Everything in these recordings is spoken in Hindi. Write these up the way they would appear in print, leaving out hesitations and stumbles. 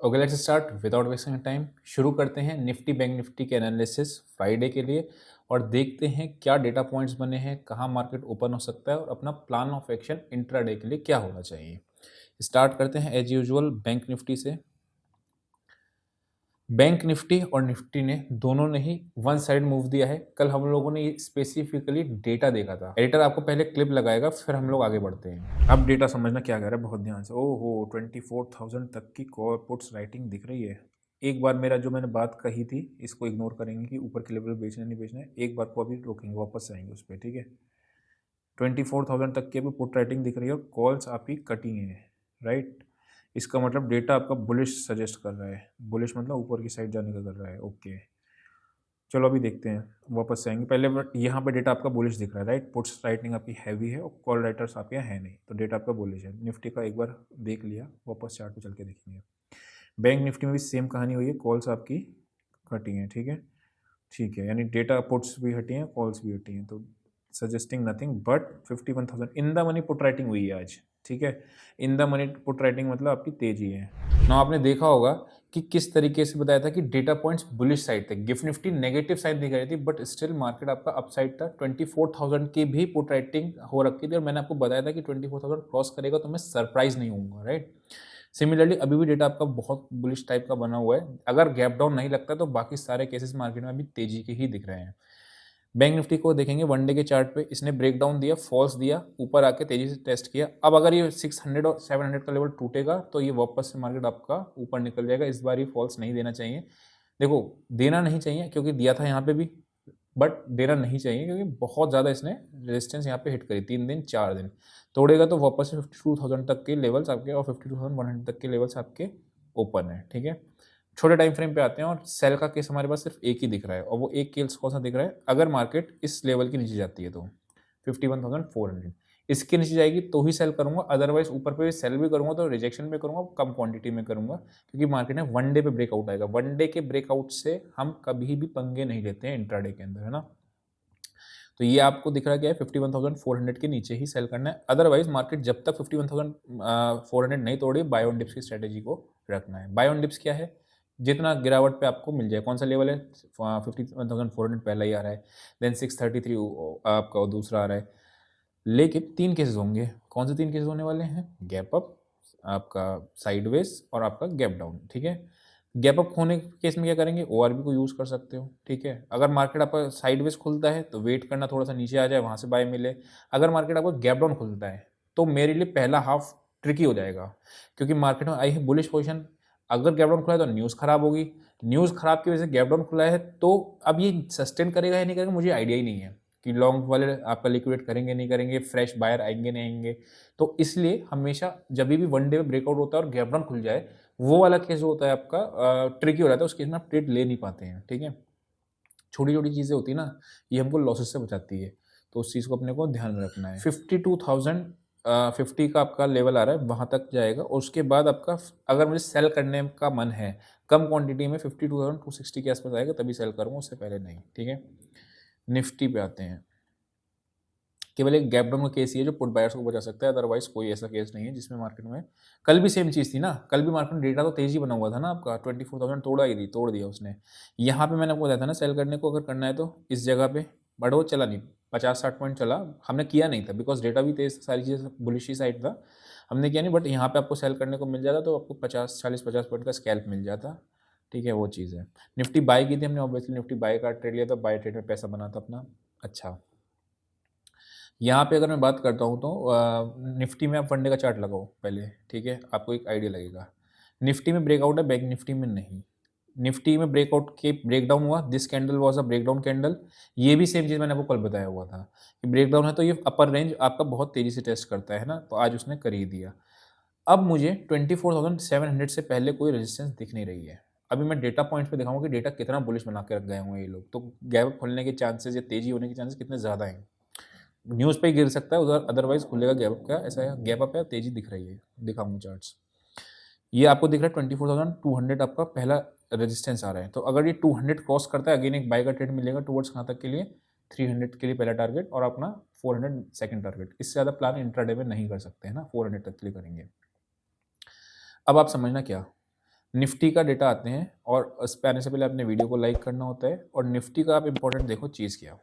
Okay, let's start without wasting time. शुरू करते हैं निफ्टी बैंक निफ्टी के एनालिसिस फ्राइडे के लिए और देखते हैं क्या डेटा पॉइंट्स बने हैं, कहाँ मार्केट ओपन हो सकता है और अपना प्लान ऑफ एक्शन इंट्राडे के लिए क्या होना चाहिए। स्टार्ट करते हैं एज यूजुअल बैंक निफ्टी से। बैंक निफ्टी और निफ्टी ने दोनों ने ही वन साइड मूव दिया है। कल हम लोगों ने ये स्पेसिफिकली डेटा देखा था। एडिटर आपको पहले क्लिप लगाएगा, फिर हम लोग आगे बढ़ते हैं। अब डेटा समझना क्या कह रहा है बहुत ध्यान से। ओहो, 24,000 तक की कॉल पुट्स राइटिंग दिख रही है। एक बार मेरा जो मैंने बात कही थी इसको इग्नोर करेंगे कि ऊपर के लेवल बेचना नहीं बेचना है। एक बार को अभी रोकेंगे, वापस आएंगे उस पर, ठीक है। 24,000 तक की अभी पुट राइटिंग दिख रही है और कॉल्स आपकी कटी हैं, राइट। इसका मतलब डेटा आपका बुलिश सजेस्ट कर रहा है। बुलिश मतलब ऊपर की साइड जाने का कर रहा है। ओके, चलो अभी देखते हैं, वापस से आएंगे। पहले यहाँ पे डेटा आपका बुलिश दिख रहा है, राइट। पुट्स राइटिंग आपकी हैवी है और कॉल राइटर्स आपके यहाँ है नहीं, तो डेटा आपका बुलिश है। निफ्टी का एक बार देख लिया, वापस चार्ट पे चल के देखेंगे। बैंक निफ्टी में भी सेम कहानी हुई है, कॉल्स आपकी कटी हैं, ठीक है। ठीक है, यानी डेटा पुट्स भी हटी हैं, कॉल्स भी हटी हैं, तो suggesting nothing but 51,000 in the money put writing हुई है आज, ठीक है। In the money put writing मतलब आपकी तेजी है ना। आपने देखा होगा कि किस तरीके से बताया था कि डेटा पॉइंट्स बुलिश साइड थे, गिफ्ट निफ्टी नेगेटिव साइड दिख रही थी, बट स्टिल मार्केट आपका अपसाइड था। 24,000 की भी पुट राइटिंग हो रखी थी और मैंने आपको बताया था कि 24,000 क्रॉस करेगा तो मैं सरप्राइज नहीं होऊंगा, राइट। सिमिलरली अभी भी डेटा आपका बहुत बुलिश टाइप का बना हुआ है। अगर गैप डाउन नहीं लगता तो बाकी सारे केसेस मार्केट में अभी तेजी के ही दिख रहे हैं। बैंक निफ्टी को देखेंगे वनडे के चार्ट पे, इसने ब्रेकडाउन दिया, फॉल्स दिया, ऊपर आके तेजी से टेस्ट किया। अब अगर ये 600 और 700 का लेवल टूटेगा तो ये वापस से मार्केट आपका ऊपर निकल जाएगा। इस बार ये फॉल्स नहीं देना चाहिए। देखो, देना नहीं चाहिए क्योंकि दिया था यहाँ पे भी, बट देना नहीं चाहिए क्योंकि बहुत ज़्यादा इसने रेजिस्टेंस यहाँ पे हिट करी। 3 दिन 4 दिन तोड़ेगा तो वापस से 52,000 तक के लेवल्स आपके और 52,100 तक के लेवल्स आपके ओपन है, ठीक है। छोटे टाइम फ्रेम पे आते हैं और सेल का केस हमारे पास सिर्फ एक ही दिख रहा है और वो एक केस कौन सा दिख रहा है, अगर मार्केट इस लेवल के नीचे जाती है तो 51,400 इसके नीचे जाएगी तो ही सेल करूंगा, अदरवाइज ऊपर पे सेल भी करूंगा तो रिजेक्शन में करूंगा, कम क्वांटिटी में करूंगा क्योंकि मार्केट में वनडे पे ब्रेकआउट आएगा। वनडे के ब्रेकआउट से हम कभी भी पंगे नहीं लेते हैं इंट्राडे के अंदर, है ना। तो ये आपको दिख रहा है 51,400 के नीचे ही सेल करना है, अदरवाइज मार्केट जब तक 51,400 नहीं तोड़े बाय ऑन डिप्स की स्ट्रेटेजी को रखना है। बाय ऑन डिप्स क्या है, जितना गिरावट पे आपको मिल जाए। कौन सा लेवल है, 51,400 पहला ही आ रहा है, देन 633 आपका दूसरा आ रहा है। लेकिन 3 केसेस होंगे। कौन से 3 केसेस होने वाले हैं, गैप अप, आपका साइडवेज और आपका गैप डाउन, ठीक है। गैप अप होने के केस में क्या करेंगे, ओआरबी को यूज़ कर सकते हो, ठीक है। अगर मार्केट आपका साइडवेज खुलता है तो वेट करना थोड़ा सा नीचे आ जाए, वहाँ से बाय मिले। अगर मार्केट आपका गैप डाउन खुलता है तो मेरे लिए पहला हाफ ट्रिकी हो जाएगा क्योंकि मार्केट में आई है बुलिश पोजीशन। अगर गैप डाउन खुला है तो न्यूज़ खराब होगी, न्यूज़ खराब की वजह से गैप डाउन खुला है तो अब ये सस्टेन करेगा या नहीं करेगा मुझे आइडिया ही नहीं है कि लॉन्ग वाले आपका लिक्विडेट करेंगे नहीं करेंगे, फ्रेश बायर आएंगे नहीं आएंगे। तो इसलिए हमेशा जब भी वनडे में ब्रेकआउट होता है और गैप डाउन खुल जाए, वो वाला केस जो होता है आपका ट्रिकी हो जाता है। उस केस में आप ट्रेड ले नहीं पाते हैं, ठीक है। छोटी छोटी चीज़ें होती है ना, ये हमको लॉसेस से बचाती है, तो उस चीज़ को अपने को ध्यान में रखना है। 52,050 का आपका लेवल आ रहा है, वहाँ तक जाएगा और उसके बाद आपका अगर मुझे सेल करने का मन है कम क्वांटिटी में 52,260 के आसपास आएगा तभी सेल करूँगा, उससे पहले नहीं, ठीक है। निफ्टी पे आते हैं। केवल एक गैप डाउन का केस ही है जो पुट बायर्स को बचा सकता है, अदरवाइज कोई ऐसा केस नहीं है जिसमें मार्केट में। कल भी सेम चीज़ थी ना, कल भी मार्केट में डेटा तो तेजी बना हुआ था ना आपका, 24,000 तोड़ा ही थी, तोड़ दिया उसने। यहाँ पे मैंने आपको बताया था ना सेल करने को अगर करना है तो इस जगह पे, बट वो चला नहीं। 50-60 पॉइंट चला, हमने किया नहीं था बिकॉज डेटा भी तेज, सारी चीज़ें बुलिश ही साइड था, हमने किया नहीं। बट यहाँ पे आपको सेल करने को मिल जाता तो आपको 40 पॉइंट का स्कैल्प मिल जाता, ठीक है। वो चीज़ है। निफ्टी बाय की थी हमने, ऑब्वियसली निफ्टी बाय का ट्रेड लिया था, बाय ट्रेड में पैसा बना था अपना। अच्छा, यहाँ पे अगर मैं बात करता हूँ तो निफ्टी में आप वनडे का चार्ट लगाओ पहले, ठीक है, आपको एक आइडिया लगेगा। निफ्टी में ब्रेकआउट है, बैंक निफ्टी में नहीं। निफ्टी में ब्रेकआउट के ब्रेकडाउन हुआ, this candle was a breakdown candle. ये भी सेम चीज़ मैंने आपको कल बताया हुआ था कि ब्रेकडाउन है तो ये अपर रेंज आपका बहुत तेज़ी से टेस्ट करता है ना, तो आज उसने कर ही दिया। अब मुझे 24,700 से पहले कोई रेजिस्टेंस दिख नहीं रही है। अभी मैं डेटा पॉइंट्स पे दिखाऊंगा कि डेटा कितना बुलिश बना के रख गए होंगे ये लोग, तो गैप खुलने के चांसेस या तेजी होने के चांसेस कितने ज़्यादा हैं। न्यूज़ पे ही गिर सकता है उधर, अदरवाइज खुलेगा गैप अप का, ऐसा है गैप अप है, तेजी दिख रही है, दिखाऊंगा चार्ट्स। ये आपको दिख रहा है 24,200 आपका पहला रेजिस्टेंस आ रहा है, तो अगर ये 200 क्रॉस करता है अगेन एक बाय का ट्रेड मिलेगा टुवर्ड्स कहाँ तक के लिए, 300 के लिए पहला टारगेट और अपना 400 सेकंड टारगेट। इससे ज़्यादा प्लान इंट्राडे में नहीं कर सकते हैं ना, 400 तक के लिए करेंगे। अब आप समझना क्या, निफ्टी का डेटा आते हैं और उस पे आने से पहले अपने वीडियो को लाइक करना होता है। और निफ्टी का आप इंपॉर्टेंट देखो चीज़ क्या,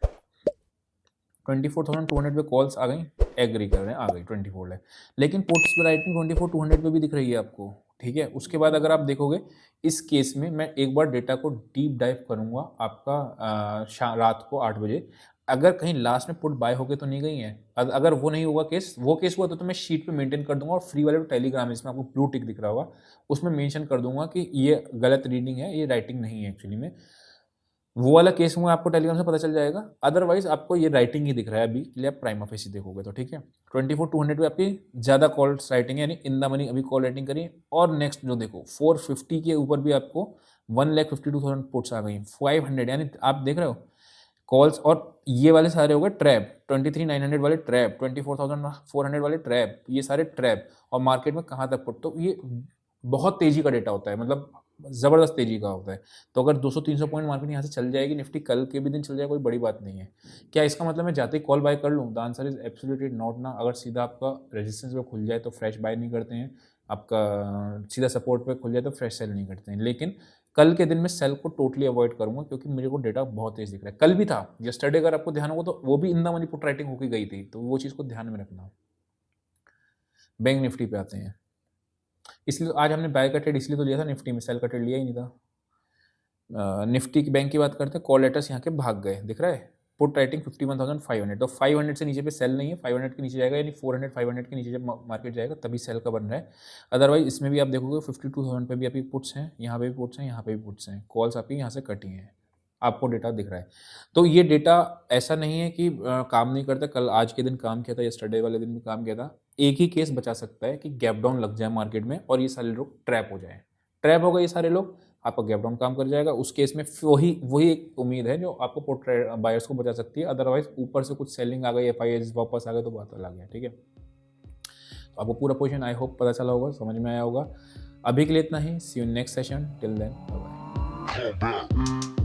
24,200 पे कॉल्स आ गई, एग्री कर रहे हैं, आ गई 24 लाख, लेकिन पुट्स पे राइटिंग 24,200 पे भी दिख रही है आपको, ठीक है। उसके बाद अगर आप देखोगे इस केस में मैं एक बार डेटा को डीप डाइव करूंगा आपका रात को 8 बजे, अगर कहीं लास्ट में पुट बाय होके तो नहीं गई है, अगर वो नहीं होगा केस, वो केस हुआ तो मैं शीट पे मेंटेन कर दूंगा और फ्री वाले टेलीग्राम है जिसमें आपको ब्लू टिक दिख रहा होगा उसमें मेंशन कर दूंगा कि ये गलत रीडिंग है, ये राइटिंग नहीं है एक्चुअली में। वो वाला केस में आपको टेलीग्राम से पता चल जाएगा, अदरवाइज आपको ये राइटिंग ही दिख रहा है अभी के लिए, आप प्राइमा फेसी देखोगे तो, ठीक है। 24,200 पे आपकी ज़्यादा कॉल राइटिंग है, यानी इन द मनी अभी कॉल राइटिंग करी। और नेक्स्ट जो देखो 450 के ऊपर भी आपको 1,52,000 पुट्स आ गई, 500, यानी आप देख रहे हो कॉल्स। और ये वाले सारे हो गए ट्रैप, 23,900 वाले ट्रैप, 24,400 वाले ट्रैप, ये सारे ट्रैप। और मार्केट में कहाँ तक पुट, तो ये बहुत तेजी का डेटा होता है, मतलब ज़बरदस्त तेजी का होता है। तो अगर 200-300 पॉइंट मार्केट यहाँ से चल जाएगी, निफ्टी कल के भी दिन चल जाएगा, कोई बड़ी बात नहीं है। क्या इसका मतलब मैं जाते ही कॉल बाय कर लूँ? The answer is absolutely not ना। अगर सीधा आपका रेजिस्टेंस पे खुल जाए तो फ्रेश बाय नहीं करते हैं, आपका सीधा सपोर्ट पे खुल जाए तो फ्रेश सेल नहीं करते हैं। लेकिन कल के दिन में सेल को टोटली अवॉइड करूंगा क्योंकि मेरे को डेटा बहुत तेज दिख रहा है। कल भी था, यस्टरडे अगर आपको ध्यान होगा तो वो भी in the money put writing होकर गई थी, तो वो चीज़ को ध्यान में रखना। बैंक निफ्टी पे आते हैं, इसलिए आज हमने बाय का ट्रेड इसलिए तो लिया था निफ्टी में, सेल का ट्रेड लिया ही नहीं था। निफ्टी की बैंक की बात करते हैं, कॉल लेटर्स यहाँ के भाग गए, दिख रहा है, पुट राइटिंग 51,500, तो 500 से नीचे पे सेल नहीं है, 500 के नीचे जाएगा, यानी 400 500 के नीचे जब मार्केट जाएगा तभी सेल का बन रहा है। अदरवाइज इसमें भी आप देखोगे 52,000 पे भी आपकी पुट्स हैं, यहाँ पे भी पुट्स हैं, यहाँ पे भी पुट्स हैं, कॉल्स आपकी यहाँ से कटी हैं, आपको डेटा दिख रहा है। तो ये डेटा ऐसा नहीं है कि काम नहीं करता, कल आज के दिन काम किया था, यस्टरडे वाले दिन भी काम किया था। एक ही केस बचा सकता है कि गैप डाउन लग जाए मार्केट में और ये सारे लोग ट्रैप हो जाए, ट्रैप हो गए ये सारे लोग, आपका गैप डाउन काम कर जाएगा। उस केस में वही एक उम्मीद है जो आपको पोर्ट बायर्स को बचा सकती है। अदरवाइज ऊपर से कुछ सेलिंग आ गई, एफआईआईज वापस आ गए तो बात अलग है, ठीक है। तो आपको पूरा पोजीशन आई होप पता चला होगा, समझ में आया होगा। अभी के लिए इतना ही, see you next session, till then bye bye.